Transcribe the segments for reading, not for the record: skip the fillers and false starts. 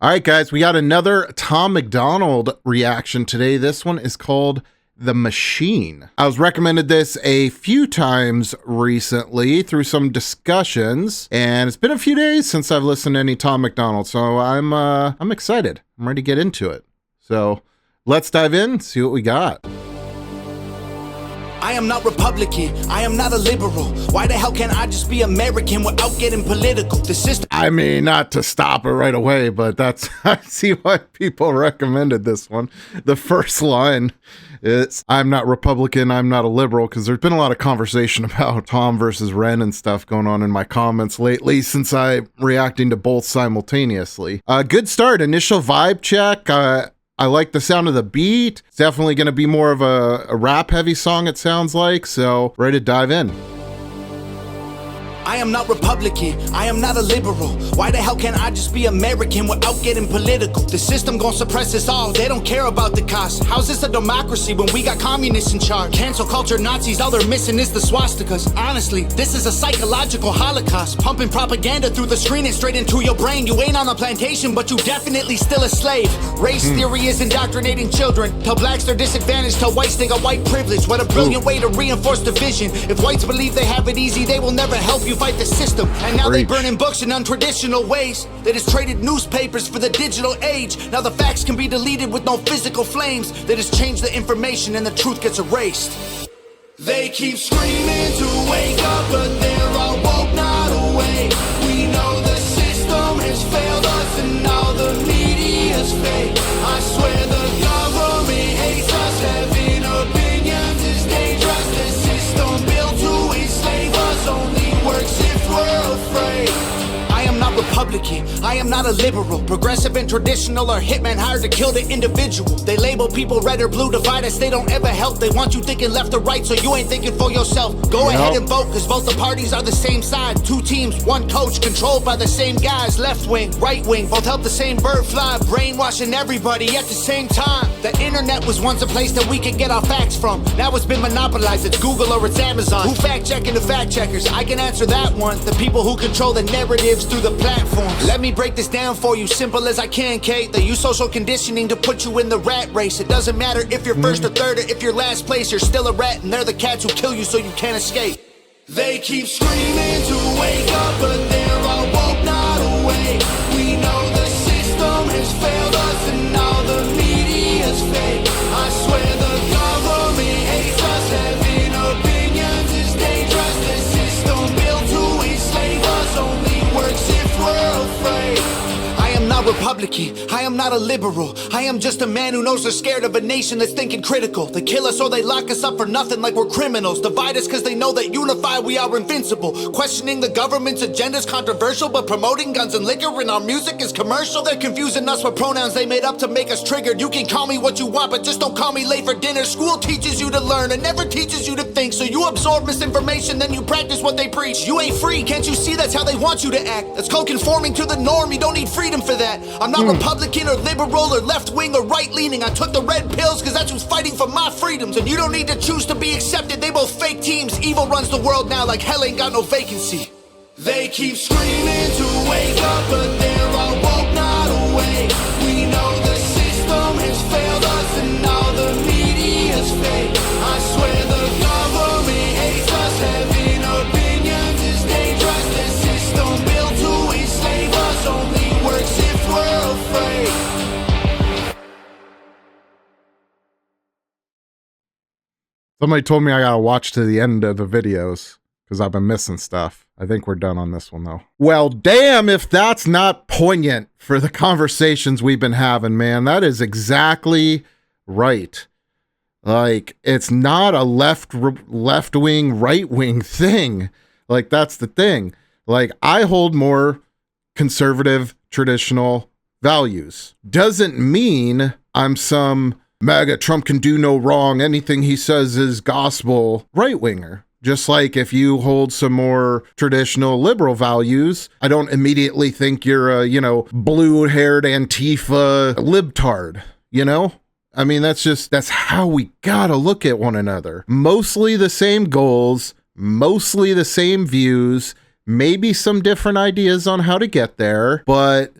All right, guys, we got another Tom MacDonald reaction today. This one is called The Machine. I was recommended this a few times recently through some discussions, and it's been a few days since I've listened to any Tom MacDonald, so I'm excited. I'm ready to get into it. So let's dive in, see what we got. I am not Republican, I am not a liberal. Why the hell can't I just be American without getting political? The system. I mean, not to stop it right away, but that's, I see why people recommended this one. The first line is, I'm not Republican, I'm not a liberal, because there's been a lot of conversation about Tom versus Ren and stuff going on in my comments lately since I'm reacting to both simultaneously. Good start, initial vibe check. I like the sound of the beat. It's definitely going to be more of a rap heavy song, it sounds like. So ready to dive in. I am not Republican, I am not a liberal. Why the hell can't I just be American without getting political? The system gon' suppress us all, they don't care about the cost. How's this a democracy when we got communists in charge? Cancel culture Nazis, all they're missing is the swastikas. Honestly, this is a psychological holocaust. Pumping propaganda through the screen and straight into your brain. You ain't on a plantation, but you definitely still a slave. Race theory is indoctrinating children. Tell blacks they're disadvantaged, tell whites they got white privilege. What a brilliant way to reinforce division. If whites believe they have it easy, they will never help you fight the system. And now they burning books in untraditional ways. They just traded newspapers for the digital age. Now the facts can be deleted with no physical flames. They just change the information and the truth gets erased. They keep screaming to wake up, but they're all woke, not awake. We know the system has failed us and all the media's fake. I swear the government hates us. Having opinions is dangerous. The system built to enslave us only works if we're afraid. I am not Republican, I am not a liberal. Progressive and traditional are hitmen hired to kill the individual. They label people red or blue, divide us, they don't ever help. They want you thinking left or right, so you ain't thinking for yourself. Go ahead and vote, cause both the parties are the same side. Two teams, one coach, controlled by the same guys. Left wing, right wing, both help the same bird fly. Brainwashing everybody at the same time. The internet was once a place that we could get our facts from. Now it's been monopolized, it's Google or it's Amazon. Who fact checking the fact checkers? I can answer that one. The people who control the narratives through the platforms. Let me break this down for you, simple as I can, Kate. They use social conditioning to put you in the rat race. It doesn't matter if you're first or third or if you're last place. You're still a rat and they're the cats who kill you so you can't escape. They keep screaming to wake up, but they're all woke, not awake. We know the system has failed us and all the media's fake. I swear the government hates us. Having opinions is dangerous. The system built to enslave us only works if we're afraid. I am not Republican, I am not a liberal. I am just a man who knows they're scared of a nation that's thinking critical. They kill us or they lock us up for nothing like we're criminals. Divide us cause they know that unified we are invincible. Questioning the government's agenda is controversial, but promoting guns and liquor in our music is commercial. They're confusing us with pronouns they made up to make us triggered. You can call me what you want, but just don't call me late for dinner. School teaches you to learn and never teaches you to think. So you absorb misinformation, then you practice what they preach. You ain't free, can't you see that's how they want you to act? That's called conforming to the norm, you don't need freedom for that. I'm not Republican or liberal or left-wing or right-leaning. I took the red pills cause that's who's fighting for my freedoms. And you don't need to choose to be accepted, they both fake teams. Evil runs the world now like hell ain't got no vacancy. They keep screaming to wake up, but they're all woke, not awake. We know the system has failed us and all the media's fake. I swear the government hates us. Having opinions is dangerous. The system built to enslave us only works if we're afraid. Somebody told me I gotta watch to the end of the videos because I've been missing stuff. I think we're done on this one though. Well, damn if that's not poignant for the conversations we've been having, man. That is exactly right. Like, it's not a left-wing, right-wing thing. Like, that's the thing. Like, I hold more conservative, traditional values. Doesn't mean I'm some MAGA, Trump can do no wrong, anything he says is gospel right-winger. Just like if you hold some more traditional liberal values, I don't immediately think you're a, blue-haired Antifa libtard, I mean, that's how we gotta look at one another. Mostly the same goals, mostly the same views, maybe some different ideas on how to get there, but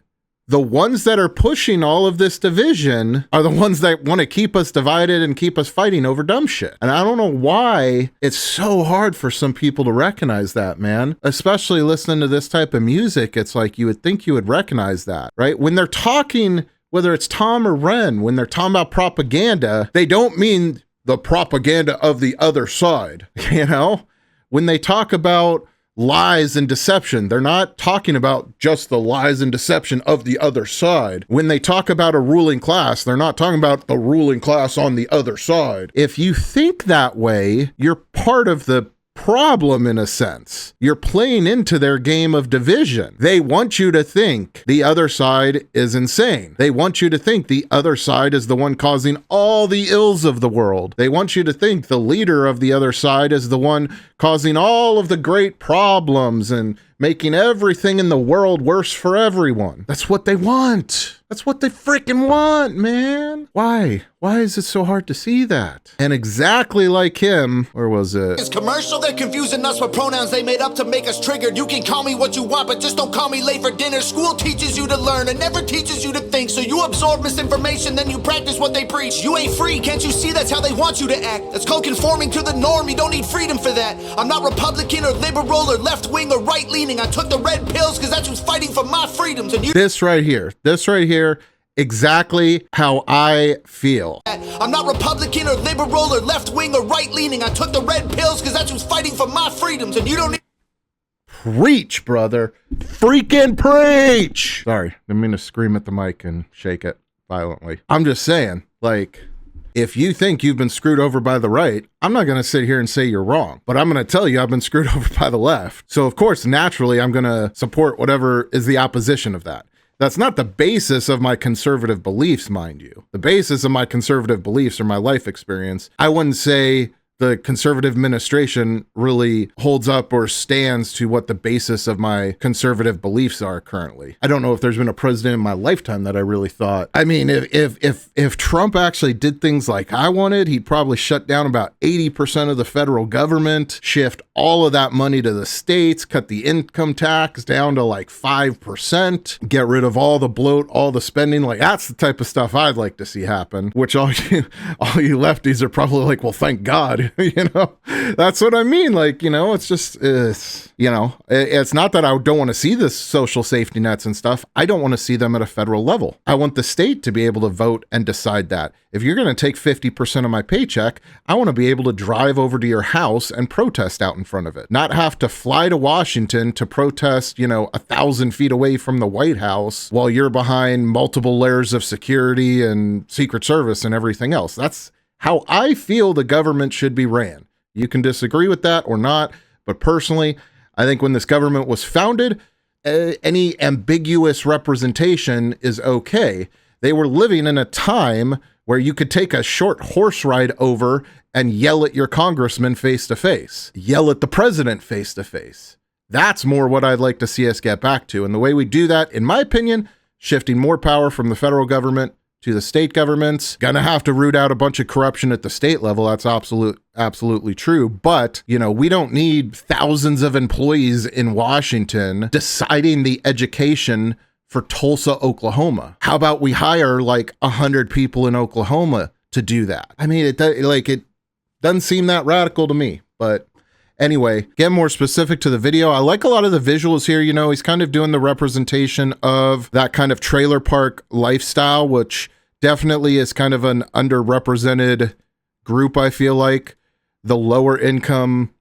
the ones that are pushing all of this division are the ones that want to keep us divided and keep us fighting over dumb shit. And I don't know why it's so hard for some people to recognize that, man. Especially listening to this type of music, it's like you would think you would recognize that, right? When they're talking, whether it's Tom or Ren, when they're talking about propaganda, they don't mean the propaganda of the other side, you know? When they talk about lies and deception, they're not talking about just the lies and deception of the other side. When they talk about a ruling class, they're not talking about the ruling class on the other side. If you think that way, you're part of the problem in a sense. You're playing into their game of division. They want you to think the other side is insane. They want you to think the other side is the one causing all the ills of the world. They want you to think the leader of the other side is the one causing all of the great problems and making everything in the world worse for everyone. That's what they want. That's what they freaking want, man. Why? Why is it so hard to see that? And exactly like him, where was it? It's commercial, they're confusing us with pronouns they made up to make us triggered. You can call me what you want, but just don't call me late for dinner. School teaches you to learn and never teaches you to think. So you absorb misinformation, then you practice what they preach. You ain't free, can't you see that's how they want you to act? That's called conforming to the norm, you don't need freedom for that. I'm not Republican or liberal or left-wing or right-leaning. I took the red pills because that's who's fighting for my freedoms. And you this right here, exactly how I feel. I'm not Republican or liberal or left-wing or right-leaning. I took the red pills because that's who's fighting for my freedoms. And you don't need... Preach, brother. Freaking preach. Sorry, didn't mean to scream at the mic and shake it violently. I'm just saying, like, if you think you've been screwed over by the right, I'm not going to sit here and say you're wrong, but I'm going to tell you I've been screwed over by the left. So of course, naturally, I'm going to support whatever is the opposition of that. That's not the basis of my conservative beliefs, mind you. The basis of my conservative beliefs or my life experience, I wouldn't say the conservative administration really holds up or stands to what the basis of my conservative beliefs are currently. I don't know if there's been a president in my lifetime that I really thought. I mean, if Trump actually did things like I wanted, he'd probably shut down about 80% of the federal government, shift all of that money to the states, cut the income tax down to like 5%, get rid of all the bloat, all the spending. Like, that's the type of stuff I'd like to see happen, which all you lefties are probably like, well, thank God. You know, that's what I mean. Like, you know, it's just, you know, it's not that I don't want to see this social safety nets and stuff. I don't want to see them at a federal level. I want the state to be able to vote and decide that. If you're going to take 50% of my paycheck, I want to be able to drive over to your house and protest out in front of it, not have to fly to Washington to protest, you know, 1,000 feet away from the White House while you're behind multiple layers of security and Secret Service and everything else. That's how I feel the government should be ran. You can disagree with that or not, but personally, I think when this government was founded, any ambiguous representation is okay. They were living in a time where you could take a short horse ride over and yell at your congressman face to face, yell at the president face to face. That's more what I'd like to see us get back to. And the way we do that, in my opinion, shifting more power from the federal government to the state governments. Gonna have to root out a bunch of corruption at the state level. That's absolutely true. But, you know, we don't need thousands of employees in Washington deciding the education for Tulsa, Oklahoma. How about we hire like 100 people in Oklahoma to do that? I mean, it doesn't seem that radical to me, but anyway, get more specific to the video. I like a lot of the visuals here. You know, he's kind of doing the representation of that kind of trailer park lifestyle, which definitely is kind of an underrepresented group, I feel like. The lower income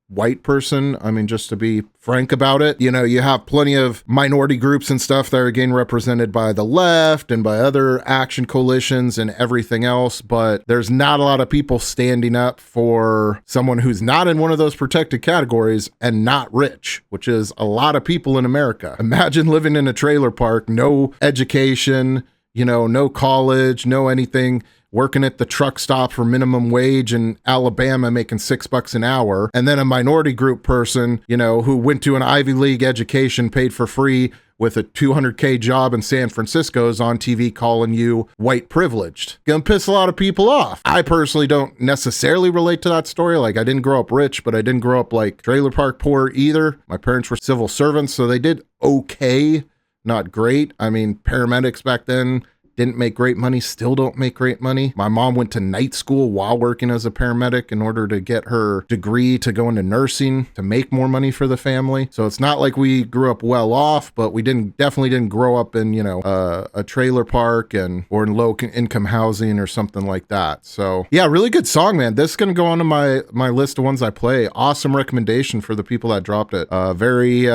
white person. I mean, just to be frank about it, you know, you have plenty of minority groups and stuff that are again represented by the left and by other action coalitions and everything else, but there's not a lot of people standing up for someone who's not in one of those protected categories and not rich, which is a lot of people in America. Imagine living in a trailer park, no education, you know, no college, no anything, working at the truck stop for minimum wage in Alabama, making $6 an hour. And then a minority group person, you know, who went to an Ivy League education, paid for free with a $200K job in San Francisco, is on TV calling you white privileged. Gonna piss a lot of people off. I personally don't necessarily relate to that story. Like, I didn't grow up rich, but I didn't grow up like trailer park poor either. My parents were civil servants, so they did okay not great. I mean, paramedics back then didn't make great money, still don't make great money. My mom went to night school while working as a paramedic in order to get her degree to go into nursing to make more money for the family. So it's not like we grew up well off, but we definitely didn't grow up in, a trailer park or in low income housing or something like that. So yeah, really good song, man. This is going to go onto my list of ones I play. Awesome recommendation for the people that dropped it. Very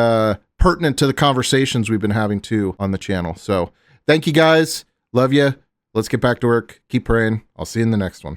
pertinent to the conversations we've been having too on the channel. So thank you guys. Love you. Let's get back to work. Keep praying. I'll see you in the next one.